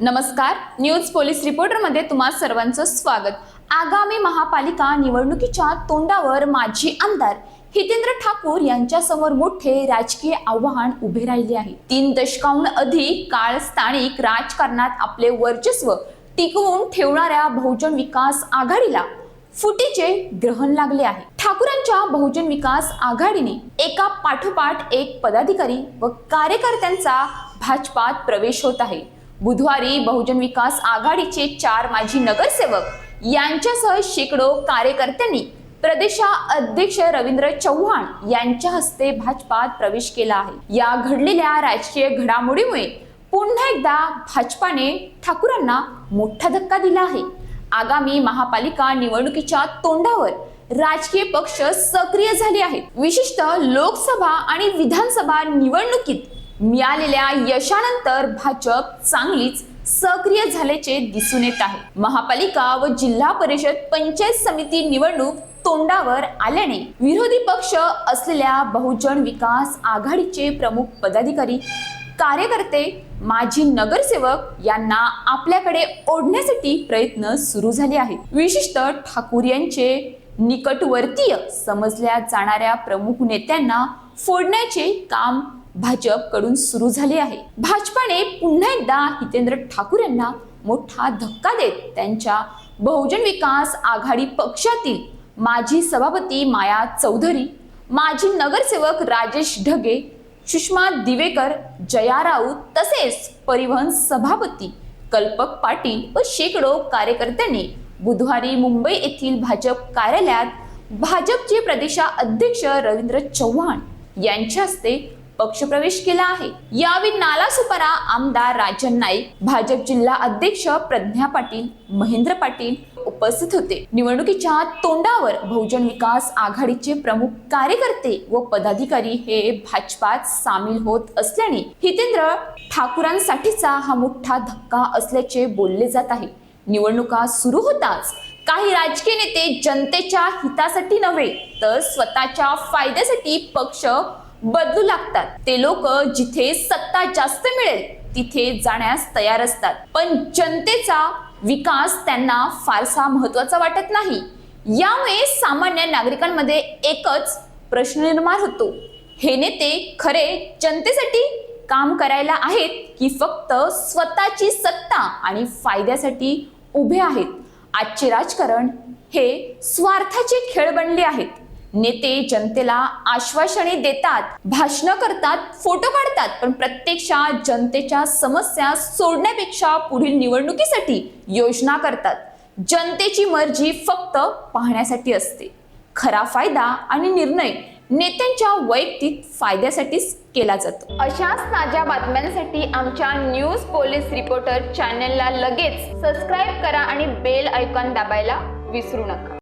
नमस्कार, news police reporter मध्ये तुम्हा सर्वांचं स्वागत। आगामी महापालिका निवडणुकीच्या तोंडावर माजी आमदार हितेंद्र ठाकूर यांच्या समोर मोठे राजकीय आव्हान उभे राहिले आहे। 3 दशकांहून अधिक काळ स्थानिक राजकारणात आपले वर्चस्व टिकवून ठेवणाऱ्या बहुजन विकास आघाडीला फुटीचे ग्रहण लागले आहे। ठाकूरांच्या बहुजन विकास आघाडीने एका पाठोपाठ एक पदाधिकारी व कार्यकर्त्यांचा भाजपात प्रवेश होत आहे। बुधवारी बहुजन विकास आघाडीचे 4 माजी नगरसेवक यांच्यासह शेकडो कार्यकर्त्यांनी प्रदेशाध्यक्ष रवींद्र चव्हाण यांच्या हस्ते भाजपात प्रवेश केला आहे। या घडलेल्या राजकीय घडामोडीमुळे पुन्हा एकदा भाजपाने ठाकूरांना मोठा धक्का दिला आहे। आगामी महापालिका निवडणुकीच्या तोंडावर राजकीय पक्ष सक्रिय झाले आहेत। विशेषतः लोकसभा आणि विधानसभा निवडणुकीत मिळालेल्या यशानंतर भाजप चांगलीच सक्रिय झाल्याचे दिसून येत आहे। महापालिका व जिल्हा परिषद पंचायत समिती निवडणूक तोंडावर आल्याने विरोधी पक्ष असलेल्या बहुजन विकास आघाडीचे प्रमुख पदाधिकारी, कार्यकर्ते, माजी नगरसेवक यांना आपल्याकडे ओढण्यासाठी प्रयत्न सुरू झाले आहेत। विशेषतः ठाकूर यांचे निकटवर्तीय समजल्या जाणाऱ्या प्रमुख नेत्यांना फोडण्याचे काम भाजप कडून सुरू झाले आहे। भाजपाने पुन्हा एकदा हितेंद्र ठाकूर यांना मोठा धक्का देत त्यांच्या बहुजन विकास आघाडी पक्षातील माजी सभापती माया चौधरी, माजी नगरसेवक राजेश ढगे, सुषमा दिवेकर, जया राऊत तसेच परिवहन सभापती कल्पक पाटील व शेकडो कार्यकर्त्यांनी बुधवारी मुंबई येथील भाजप कार्यालयात भाजपचे प्रदेशाध्यक्ष रवींद्र चव्हाण यांच्या हस्ते पक्षप्रवेश केला आहे। यावेळी नालासोपारा आमदार राजन नाईक, भाजप जिल्हा अध्यक्ष प्रज्ञा पाटील, महेंद्र पाटील उपस्थित होते। निवडणुकीच्या तोंडावर बहुजन विकास आघाडीचे प्रमुख कार्यकर्ते व पदाधिकारी हे भाजपात सामील होत असल्याने हितेंद्र ठाकूरांसाठीचा हा मोठा धक्का असल्याचे बोलले जात आहे। निवडणुका सुरू होताच काही राजकीय नेते जनतेच्या हितासाठी नव्हे तर स्वतःच्या फायद्यासाठी पक्ष बदलू लागतात। ते लोक जिथे सत्ता जास्त मिळेल तिथे जाण्यास तयार असतात, पण जनतेचा विकास त्यांना फारसा महत्त्वाचा वाटत नाही। यामुळे सामान्य नागरिकांमध्ये एकच प्रश्न निर्माण होतो, हे नेते खरे जनतेसाठी काम करायला आहेत की फक्त स्वतःची सत्ता आणि फायद्यासाठी उभे आहेत। आजचे राजकारण हे स्वार्थाचे खेळ बनले आहेत। नेते जनतेला आश्वासने देतात, भाषण करतात, फोटो काढतात, पण प्रत्यक्षात जनतेच्या समस्या सोडण्यापेक्षा पुढील निवडणुकीसाठी योजना करतात। जनतेची मर्जी फक्त पाहण्यासाठी असते। खरा फायदा आणि निर्णय नेत्यांच्या वैयक्तिक फायद्यासाठीच केला जातो। अशाच ताज्या बातम्यांसाठी आमच्या न्यूज पोलीस रिपोर्टर चॅनलला लगेच सबस्क्राईब करा आणि बेल आयकॉन दाबायला विसरू नका।